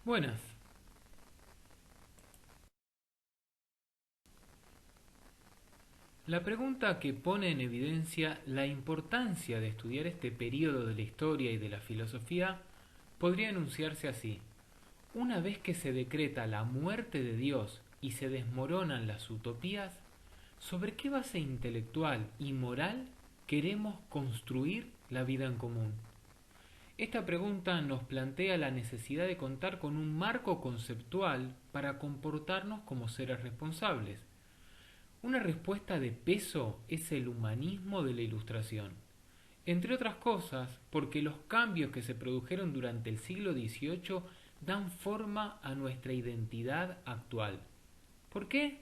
Buenas. La pregunta que pone en evidencia la importancia de estudiar este periodo de la historia y de la filosofía podría enunciarse así. Una vez que se decreta la muerte de Dios y se desmoronan las utopías, ¿sobre qué base intelectual y moral queremos construir la vida en común? Esta pregunta nos plantea la necesidad de contar con un marco conceptual para comportarnos como seres responsables. Una respuesta de peso es el humanismo de la Ilustración, entre otras cosas porque los cambios que se produjeron durante el siglo XVIII dan forma a nuestra identidad actual. ¿Por qué?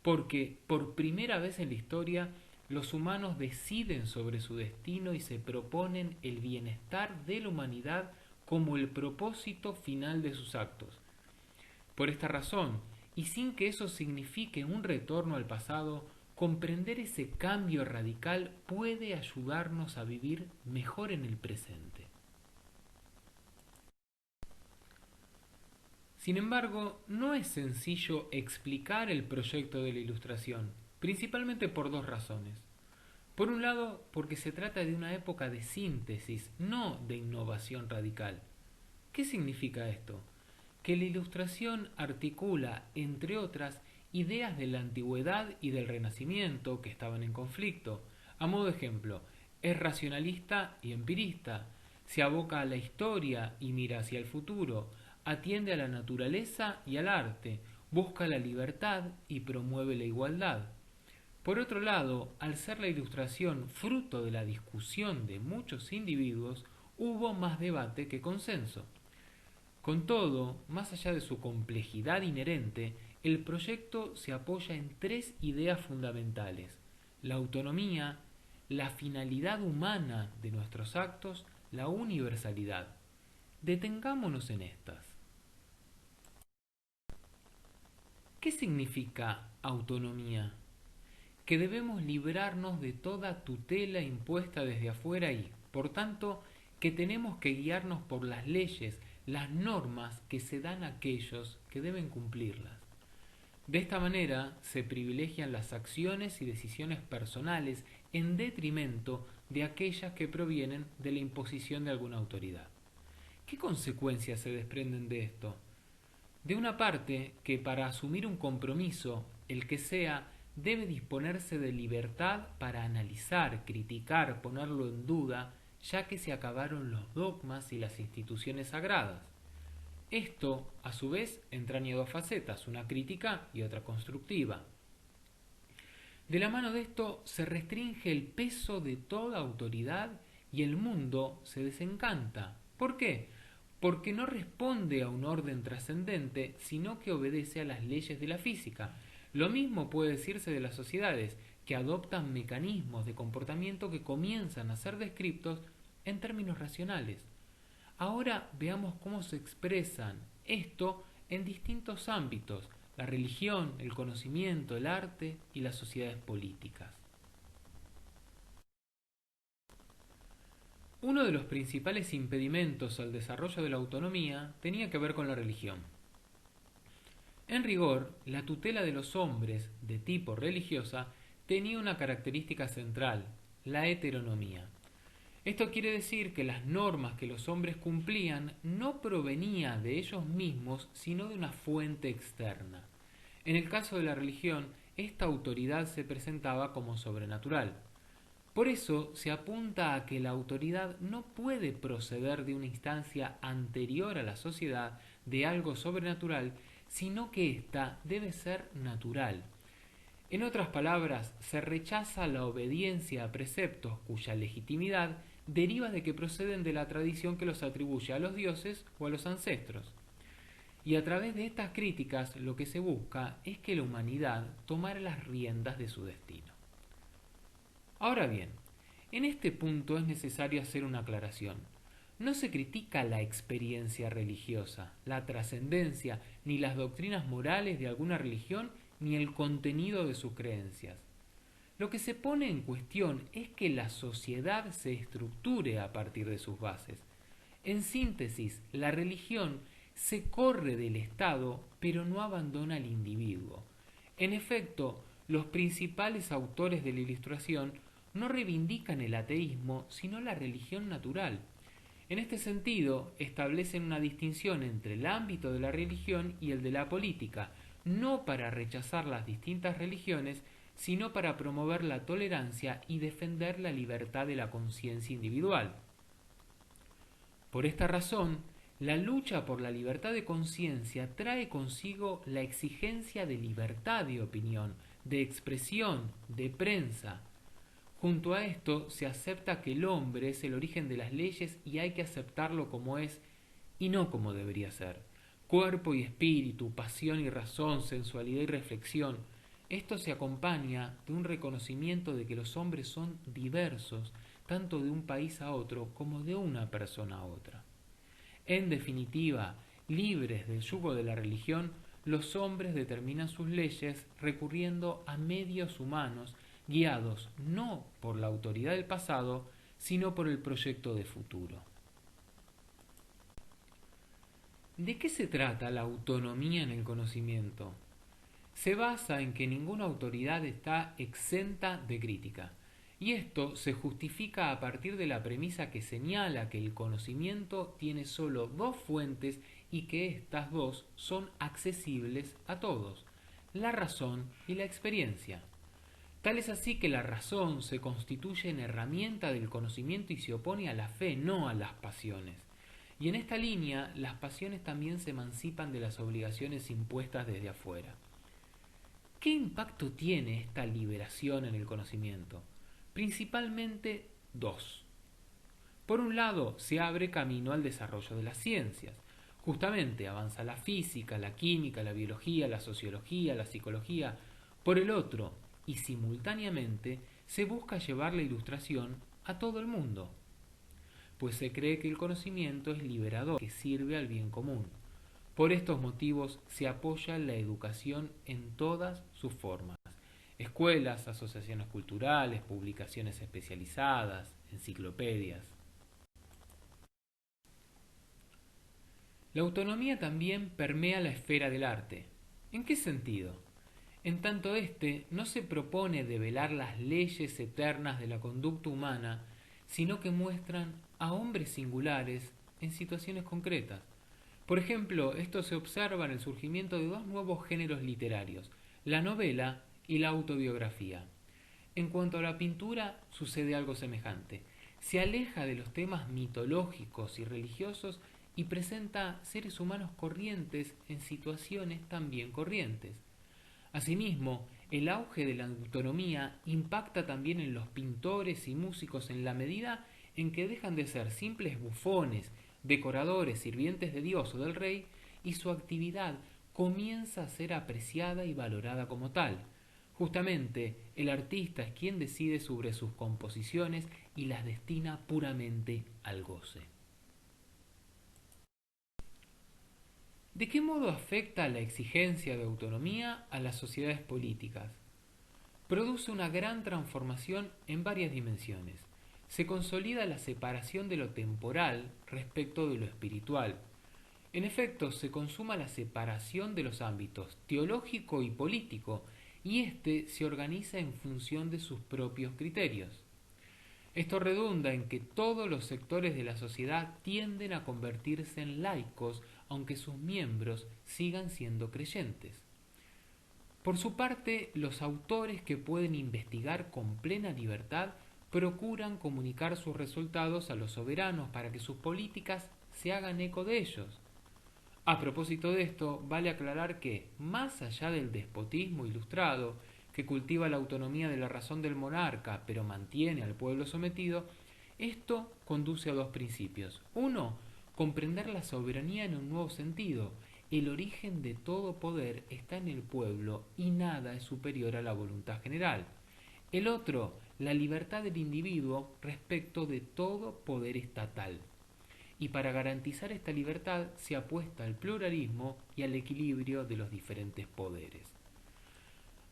Porque por primera vez en la historia los humanos deciden sobre su destino y se proponen el bienestar de la humanidad como el propósito final de sus actos. Por esta razón, y sin que eso signifique un retorno al pasado, comprender ese cambio radical puede ayudarnos a vivir mejor en el presente. Sin embargo, no es sencillo explicar el proyecto de la Ilustración, principalmente por dos razones. Por un lado, porque se trata de una época de síntesis, no de innovación radical. ¿Qué significa esto? Que la Ilustración articula, entre otras, ideas de la antigüedad y del Renacimiento que estaban en conflicto. A modo de ejemplo, es racionalista y empirista, se aboca a la historia y mira hacia el futuro, atiende a la naturaleza y al arte, busca la libertad y promueve la igualdad. Por otro lado, al ser la Ilustración fruto de la discusión de muchos individuos, hubo más debate que consenso. Con todo, más allá de su complejidad inherente, el proyecto se apoya en tres ideas fundamentales: la autonomía, la finalidad humana de nuestros actos, la universalidad. Detengámonos en estas. ¿Qué significa autonomía? Que debemos librarnos de toda tutela impuesta desde afuera y, por tanto, que tenemos que guiarnos por las leyes, las normas que se dan a aquellos que deben cumplirlas. De esta manera se privilegian las acciones y decisiones personales en detrimento de aquellas que provienen de la imposición de alguna autoridad. ¿Qué consecuencias se desprenden de esto? De una parte, que para asumir un compromiso, el que sea, debe disponerse de libertad para analizar, criticar, ponerlo en duda, ya que se acabaron los dogmas y las instituciones sagradas. Esto, a su vez, entraña dos facetas, una crítica y otra constructiva. De la mano de esto se restringe el peso de toda autoridad y el mundo se desencanta. ¿Por qué? Porque no responde a un orden trascendente, sino que obedece a las leyes de la física. Lo mismo puede decirse de las sociedades, que adoptan mecanismos de comportamiento que comienzan a ser descritos en términos racionales. Ahora veamos cómo se expresan esto en distintos ámbitos: la religión, el conocimiento, el arte y las sociedades políticas. Uno de los principales impedimentos al desarrollo de la autonomía tenía que ver con la religión. En rigor, la tutela de los hombres de tipo religiosa tenía una característica central: la heteronomía. Esto quiere decir que las normas que los hombres cumplían no provenían de ellos mismos, sino de una fuente externa. En el caso de la religión, esta autoridad se presentaba como sobrenatural. Por eso se apunta a que la autoridad no puede proceder de una instancia anterior a la sociedad, de algo sobrenatural, sino que ésta debe ser natural. En otras palabras, se rechaza la obediencia a preceptos cuya legitimidad deriva de que proceden de la tradición que los atribuye a los dioses o a los ancestros. Y a través de estas críticas lo que se busca es que la humanidad tomara las riendas de su destino. Ahora bien, en este punto es necesario hacer una aclaración. No se critica la experiencia religiosa, la trascendencia, ni las doctrinas morales de alguna religión, ni el contenido de sus creencias. Lo que se pone en cuestión es que la sociedad se estructure a partir de sus bases. En síntesis, la religión Se corre del Estado, pero no abandona al individuo. En efecto, los principales autores de la Ilustración no reivindican el ateísmo, sino la religión natural. En este sentido, establecen una distinción entre el ámbito de la religión y el de la política, no para rechazar las distintas religiones, sino para promover la tolerancia y defender la libertad de la conciencia individual. Por esta razón, la lucha por la libertad de conciencia trae consigo la exigencia de libertad de opinión, de expresión, de prensa. Junto a esto se acepta que el hombre es el origen de las leyes y hay que aceptarlo como es y no como debería ser. Cuerpo y espíritu, pasión y razón, sensualidad y reflexión. Esto se acompaña de un reconocimiento de que los hombres son diversos, tanto de un país a otro como de una persona a otra. En definitiva, libres del yugo de la religión, los hombres determinan sus leyes recurriendo a medios humanos guiados no por la autoridad del pasado, sino por el proyecto de futuro. ¿De qué se trata la autonomía en el conocimiento? Se basa en que ninguna autoridad está exenta de crítica, y esto se justifica a partir de la premisa que señala que el conocimiento tiene solo dos fuentes y que estas dos son accesibles a todos, la razón y la experiencia. Tal es así que la razón se constituye en herramienta del conocimiento y se opone a la fe, no a las pasiones. Y en esta línea, las pasiones también se emancipan de las obligaciones impuestas desde afuera. ¿Qué impacto tiene esta liberación en el conocimiento? Principalmente dos. Por un lado, se abre camino al desarrollo de las ciencias. Justamente avanza la física, la química, la biología, la sociología, la psicología. Por el otro, y simultáneamente, se busca llevar la ilustración a todo el mundo, pues se cree que el conocimiento es liberador, que sirve al bien común. Por estos motivos se apoya la educación en todas sus formas. Escuelas, asociaciones culturales, publicaciones especializadas, enciclopedias. La autonomía también permea la esfera del arte. ¿En qué sentido? En tanto éste no se propone develar las leyes eternas de la conducta humana, sino que muestran a hombres singulares en situaciones concretas. Por ejemplo, esto se observa en el surgimiento de dos nuevos géneros literarios, la novela y la autobiografía. En cuanto a la pintura, sucede algo semejante. Se aleja de los temas mitológicos y religiosos y presenta seres humanos corrientes en situaciones también corrientes. Asimismo, el auge de la autonomía impacta también en los pintores y músicos en la medida en que dejan de ser simples bufones, decoradores, sirvientes de Dios o del rey, y su actividad comienza a ser apreciada y valorada como tal. Justamente, el artista es quien decide sobre sus composiciones y las destina puramente al goce. ¿De qué modo afecta la exigencia de autonomía a las sociedades políticas? Produce una gran transformación en varias dimensiones. Se consolida la separación de lo temporal respecto de lo espiritual. En efecto, se consuma la separación de los ámbitos teológico y político, y éste se organiza en función de sus propios criterios. Esto redunda en que todos los sectores de la sociedad tienden a convertirse en laicos, aunque sus miembros sigan siendo creyentes. Por su parte, los autores que pueden investigar con plena libertad procuran comunicar sus resultados a los soberanos para que sus políticas se hagan eco de ellos. A propósito de esto, vale aclarar que, más allá del despotismo ilustrado, que cultiva la autonomía de la razón del monarca, pero mantiene al pueblo sometido, esto conduce a dos principios. Uno, comprender la soberanía en un nuevo sentido. El origen de todo poder está en el pueblo y nada es superior a la voluntad general. El otro, la libertad del individuo respecto de todo poder estatal. Y para garantizar esta libertad se apuesta al pluralismo y al equilibrio de los diferentes poderes.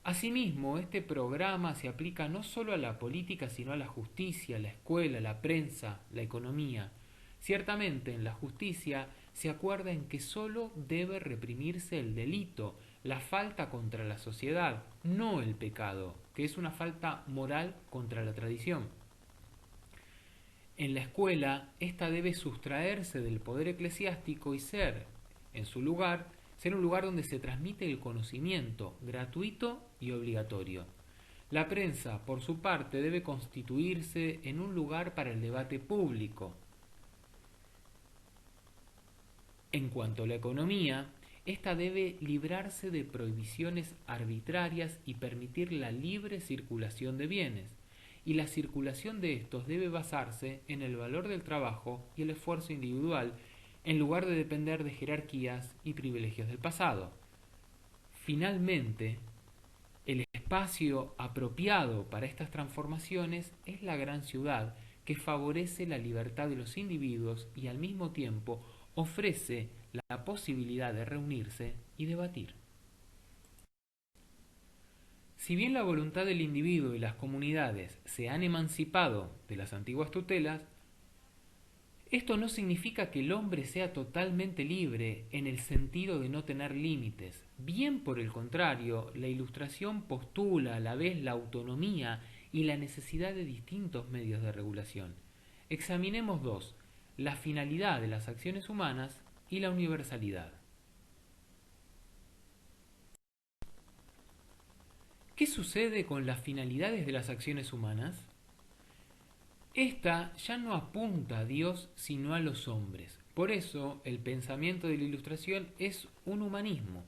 Asimismo, este programa se aplica no solo a la política, sino a la justicia, la escuela, la prensa, la economía. Ciertamente, en la justicia se acuerda en que sólo debe reprimirse el delito, la falta contra la sociedad, no el pecado, que es una falta moral contra la tradición. En la escuela, ésta debe sustraerse del poder eclesiástico y ser, en su lugar, ser un lugar donde se transmite el conocimiento, gratuito y obligatorio. La prensa, por su parte, debe constituirse en un lugar para el debate público. En cuanto a la economía, ésta debe librarse de prohibiciones arbitrarias y permitir la libre circulación de bienes, y la circulación de estos debe basarse en el valor del trabajo y el esfuerzo individual, en lugar de depender de jerarquías y privilegios del pasado. Finalmente, el espacio apropiado para estas transformaciones es la gran ciudad, que favorece la libertad de los individuos y al mismo tiempo ofrece la posibilidad de reunirse y debatir. Si bien la voluntad del individuo y las comunidades se han emancipado de las antiguas tutelas, esto no significa que el hombre sea totalmente libre en el sentido de no tener límites. Bien por el contrario, la Ilustración postula a la vez la autonomía y la necesidad de distintos medios de regulación. Examinemos dos: la finalidad de las acciones humanas y la universalidad. ¿Qué sucede con las finalidades de las acciones humanas? Esta ya no apunta a Dios sino a los hombres. Por eso el pensamiento de la Ilustración es un humanismo.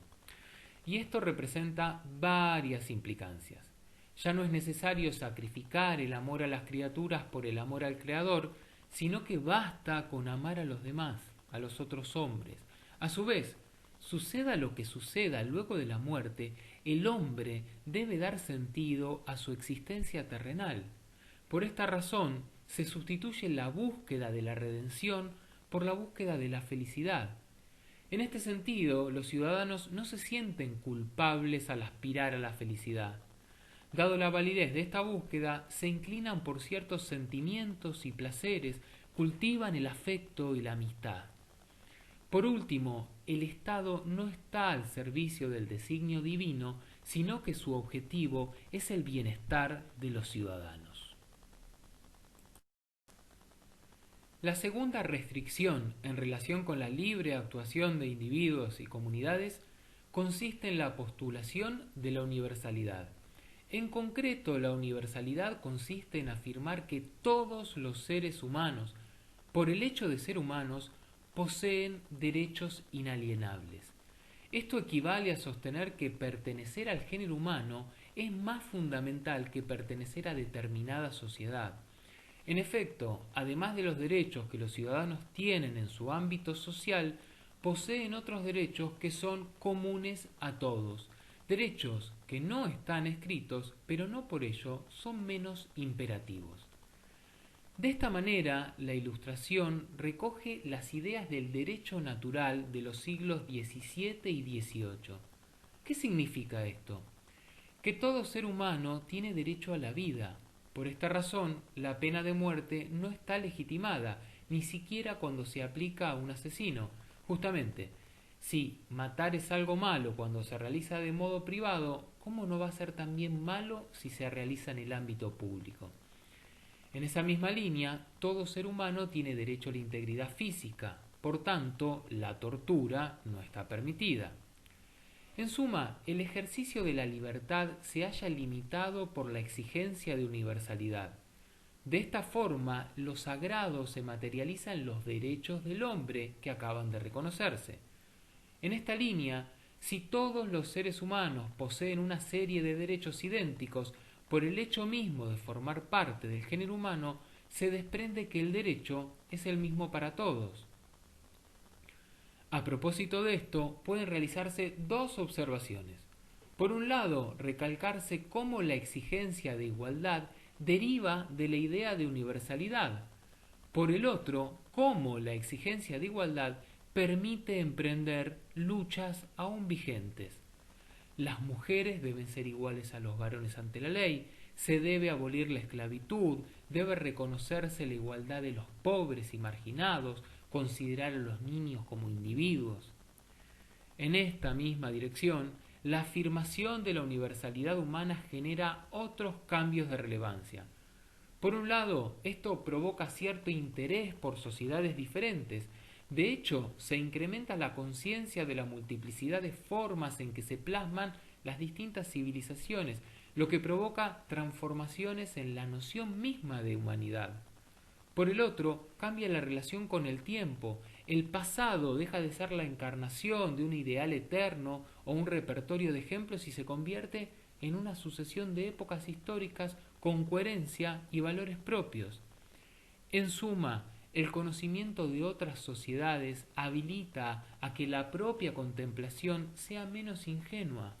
Y esto representa varias implicancias. Ya no es necesario sacrificar el amor a las criaturas por el amor al Creador, sino que basta con amar a los demás, a los otros hombres. A su vez, suceda lo que suceda luego de la muerte, el hombre debe dar sentido a su existencia terrenal. Por esta razón, se sustituye la búsqueda de la redención por la búsqueda de la felicidad. En este sentido, los ciudadanos no se sienten culpables al aspirar a la felicidad. Dado la validez de esta búsqueda, se inclinan por ciertos sentimientos y placeres, cultivan el afecto y la amistad. Por último, el Estado no está al servicio del designio divino, sino que su objetivo es el bienestar de los ciudadanos. La segunda restricción en relación con la libre actuación de individuos y comunidades consiste en la postulación de la universalidad. En concreto, la universalidad consiste en afirmar que todos los seres humanos, por el hecho de ser humanos, poseen derechos inalienables. Esto equivale a sostener que pertenecer al género humano es más fundamental que pertenecer a determinada sociedad. En efecto, además de los derechos que los ciudadanos tienen en su ámbito social, poseen otros derechos que son comunes a todos, derechos que no están escritos, pero no por ello son menos imperativos. De esta manera, la Ilustración recoge las ideas del derecho natural de los siglos XVII y XVIII. ¿Qué significa esto? Que todo ser humano tiene derecho a la vida. Por esta razón, la pena de muerte no está legitimada, ni siquiera cuando se aplica a un asesino. Justamente, si matar es algo malo cuando se realiza de modo privado, ¿cómo no va a ser también malo si se realiza en el ámbito público? En esa misma línea, todo ser humano tiene derecho a la integridad física, por tanto, la tortura no está permitida. En suma, el ejercicio de la libertad se halla limitado por la exigencia de universalidad. De esta forma, lo sagrado se materializa en los derechos del hombre que acaban de reconocerse. En esta línea, si todos los seres humanos poseen una serie de derechos idénticos, por el hecho mismo de formar parte del género humano, se desprende que el derecho es el mismo para todos. A propósito de esto, pueden realizarse dos observaciones. Por un lado, recalcarse cómo la exigencia de igualdad deriva de la idea de universalidad. Por el otro, cómo la exigencia de igualdad permite emprender luchas aún vigentes. Las mujeres deben ser iguales a los varones ante la ley, se debe abolir la esclavitud, debe reconocerse la igualdad de los pobres y marginados, considerar a los niños como individuos. En esta misma dirección, la afirmación de la universalidad humana genera otros cambios de relevancia. Por un lado, esto provoca cierto interés por sociedades diferentes. De hecho, se incrementa la conciencia de la multiplicidad de formas en que se plasman las distintas civilizaciones, lo que provoca transformaciones en la noción misma de humanidad. Por el otro, cambia la relación con el tiempo. El pasado deja de ser la encarnación de un ideal eterno o un repertorio de ejemplos y se convierte en una sucesión de épocas históricas con coherencia y valores propios. En suma, el conocimiento de otras sociedades habilita a que la propia contemplación sea menos ingenua.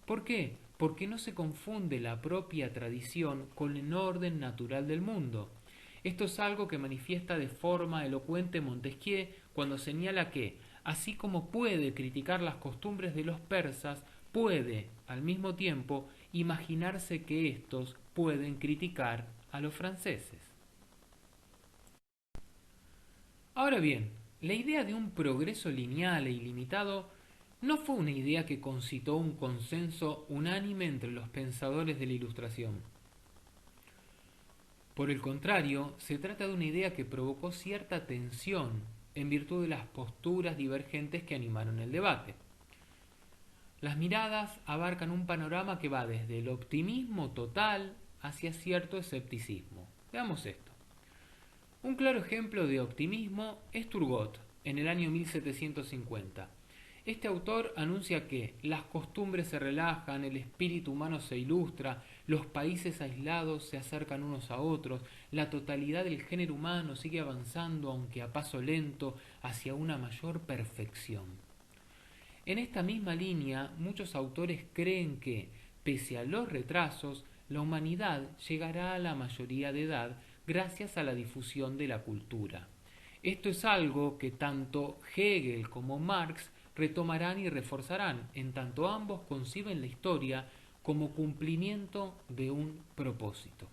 ¿Por qué? Porque no se confunde la propia tradición con el orden natural del mundo. Esto es algo que manifiesta de forma elocuente Montesquieu cuando señala que, así como puede criticar las costumbres de los persas, puede, al mismo tiempo, imaginarse que éstos pueden criticar a los franceses. Ahora bien, la idea de un progreso lineal e ilimitado no fue una idea que concitó un consenso unánime entre los pensadores de la Ilustración. Por el contrario, se trata de una idea que provocó cierta tensión en virtud de las posturas divergentes que animaron el debate. Las miradas abarcan un panorama que va desde el optimismo total hacia cierto escepticismo. Veamos esto. Un claro ejemplo de optimismo es Turgot, en el año 1750. Este autor anuncia que las costumbres se relajan, el espíritu humano se ilustra, los países aislados se acercan unos a otros, la totalidad del género humano sigue avanzando, aunque a paso lento, hacia una mayor perfección. En esta misma línea, muchos autores creen que, pese a los retrasos, la humanidad llegará a la mayoría de edad gracias a la difusión de la cultura. Esto es algo que tanto Hegel como Marx retomarán y reforzarán, en tanto ambos conciben la historia como cumplimiento de un propósito.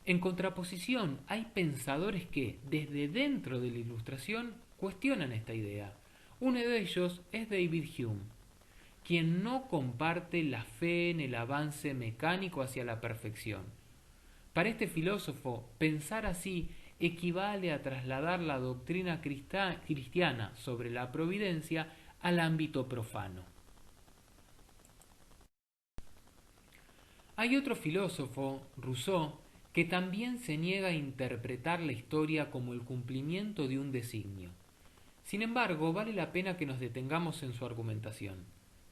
En contraposición, hay pensadores que, desde dentro de la Ilustración, cuestionan esta idea. Uno de ellos es David Hume, quien no comparte la fe en el avance mecánico hacia la perfección. Para este filósofo, pensar así equivale a trasladar la doctrina cristiana sobre la providencia al ámbito profano. Hay otro filósofo, Rousseau, que también se niega a interpretar la historia como el cumplimiento de un designio. Sin embargo, vale la pena que nos detengamos en su argumentación.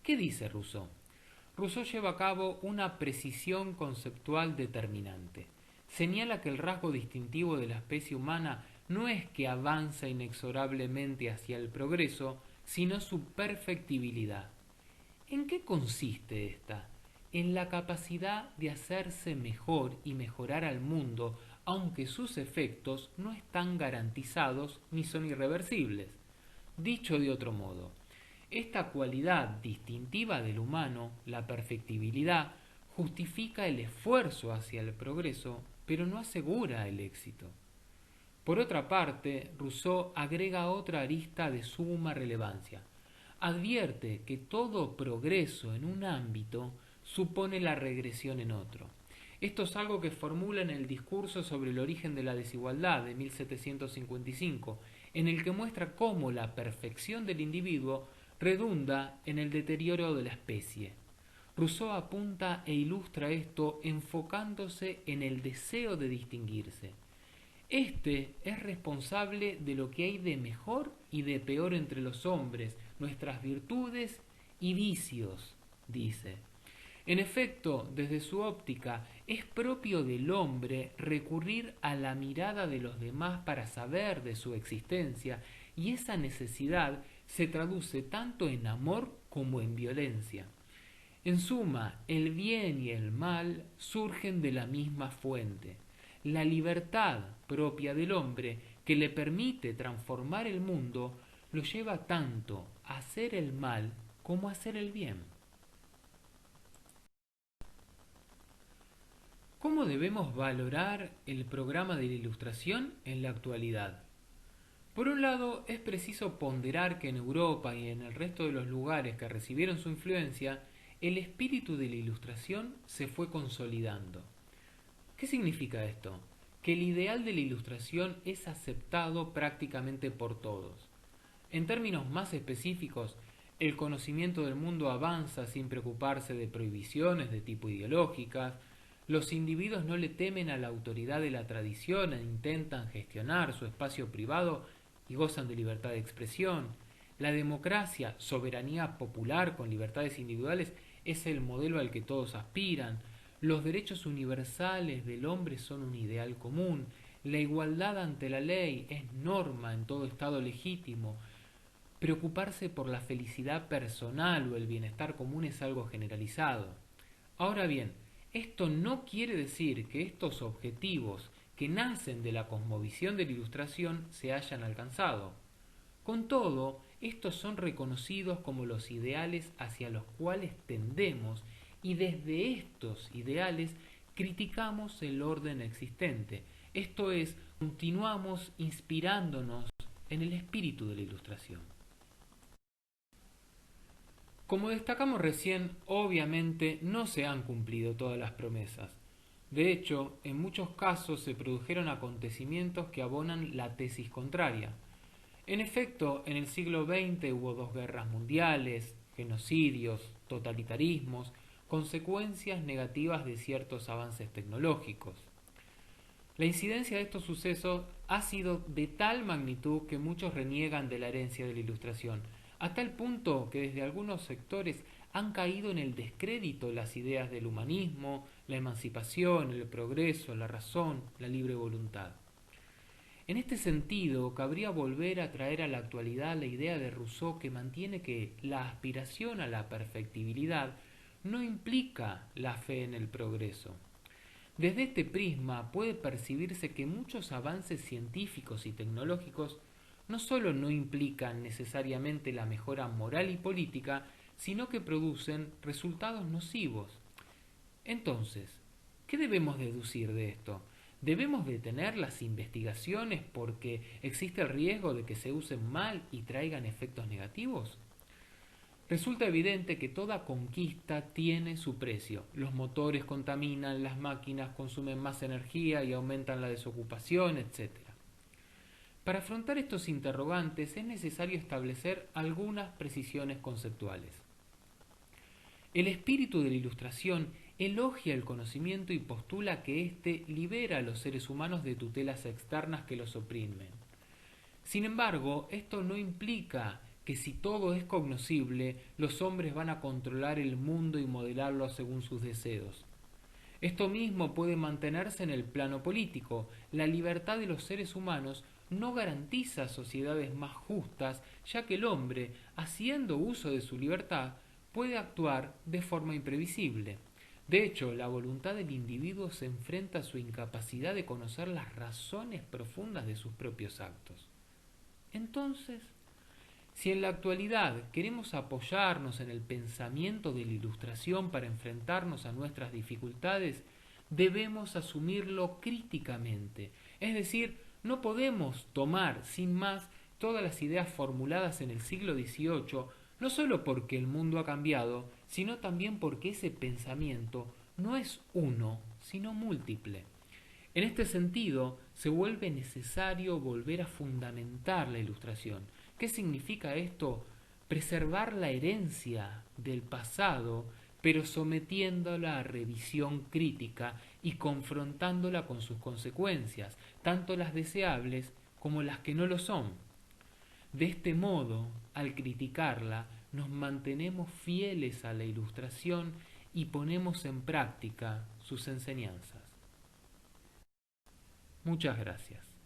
¿Qué dice Rousseau? Rousseau lleva a cabo una precisión conceptual determinante. Señala que el rasgo distintivo de la especie humana no es que avanza inexorablemente hacia el progreso, sino su perfectibilidad. ¿En qué consiste esta? En la capacidad de hacerse mejor y mejorar al mundo, aunque sus efectos no están garantizados ni son irreversibles. Dicho de otro modo, esta cualidad distintiva del humano, la perfectibilidad, justifica el esfuerzo hacia el progreso, pero no asegura el éxito. Por otra parte, Rousseau agrega otra arista de suma relevancia. Advierte que todo progreso en un ámbito supone la regresión en otro. Esto es algo que formula en el discurso sobre el origen de la desigualdad de 1755, en el que muestra cómo la perfección del individuo redunda en el deterioro de la especie. Rousseau apunta e ilustra esto enfocándose en el deseo de distinguirse. Este es responsable de lo que hay de mejor y de peor entre los hombres, nuestras virtudes y vicios, dice. En efecto, desde su óptica, es propio del hombre recurrir a la mirada de los demás para saber de su existencia, y esa necesidad se traduce tanto en amor como en violencia. En suma, el bien y el mal surgen de la misma fuente. La libertad propia del hombre, que le permite transformar el mundo, lo lleva tanto a hacer el mal como a hacer el bien. ¿Cómo debemos valorar el programa de la Ilustración en la actualidad? Por un lado, es preciso ponderar que en Europa y en el resto de los lugares que recibieron su influencia, el espíritu de la Ilustración se fue consolidando. ¿Qué significa esto? Que el ideal de la Ilustración es aceptado prácticamente por todos. En términos más específicos, el conocimiento del mundo avanza sin preocuparse de prohibiciones de tipo ideológicas, los individuos no le temen a la autoridad de la tradición e intentan gestionar su espacio privado y gozan de libertad de expresión. La democracia, soberanía popular con libertades individuales, es el modelo al que todos aspiran. Los derechos universales del hombre son un ideal común. La igualdad ante la ley es norma en todo Estado legítimo. Preocuparse por la felicidad personal o el bienestar común es algo generalizado. Ahora bien, esto no quiere decir que estos objetivos que nacen de la cosmovisión de la Ilustración se hayan alcanzado. Con todo, estos son reconocidos como los ideales hacia los cuales tendemos y desde estos ideales criticamos el orden existente. Esto es, continuamos inspirándonos en el espíritu de la Ilustración. Como destacamos recién, obviamente no se han cumplido todas las promesas. De hecho, en muchos casos se produjeron acontecimientos que abonan la tesis contraria. En efecto, en el siglo XX hubo dos guerras mundiales, genocidios, totalitarismos, consecuencias negativas de ciertos avances tecnológicos. La incidencia de estos sucesos ha sido de tal magnitud que muchos reniegan de la herencia de la Ilustración, a tal punto que desde algunos sectores han caído en el descrédito las ideas del humanismo, la emancipación, el progreso, la razón, la libre voluntad. En este sentido, cabría volver a traer a la actualidad la idea de Rousseau que mantiene que la aspiración a la perfectibilidad no implica la fe en el progreso. Desde este prisma puede percibirse que muchos avances científicos y tecnológicos no solo no implican necesariamente la mejora moral y política, sino que producen resultados nocivos. Entonces, ¿qué debemos deducir de esto? ¿Debemos detener las investigaciones porque existe el riesgo de que se usen mal y traigan efectos negativos? Resulta evidente que toda conquista tiene su precio. Los motores contaminan, las máquinas consumen más energía y aumentan la desocupación, etc. Para afrontar estos interrogantes es necesario establecer algunas precisiones conceptuales. El espíritu de la Ilustración elogia el conocimiento y postula que éste libera a los seres humanos de tutelas externas que los oprimen. Sin embargo, esto no implica que si todo es cognoscible, los hombres van a controlar el mundo y modelarlo según sus deseos. Esto mismo puede mantenerse en el plano político. La libertad de los seres humanos no garantiza sociedades más justas, ya que el hombre, haciendo uso de su libertad, puede actuar de forma imprevisible. De hecho, la voluntad del individuo se enfrenta a su incapacidad de conocer las razones profundas de sus propios actos. Entonces, si en la actualidad queremos apoyarnos en el pensamiento de la Ilustración para enfrentarnos a nuestras dificultades, debemos asumirlo críticamente. Es decir, no podemos tomar sin más todas las ideas formuladas en el siglo XVIII, no solo porque el mundo ha cambiado, sino también porque ese pensamiento no es uno, sino múltiple. En este sentido, se vuelve necesario volver a fundamentar la Ilustración. ¿Qué significa esto? Preservar la herencia del pasado, pero sometiéndola a revisión crítica y confrontándola con sus consecuencias, tanto las deseables como las que no lo son. De este modo, al criticarla, nos mantenemos fieles a la Ilustración y ponemos en práctica sus enseñanzas. Muchas gracias.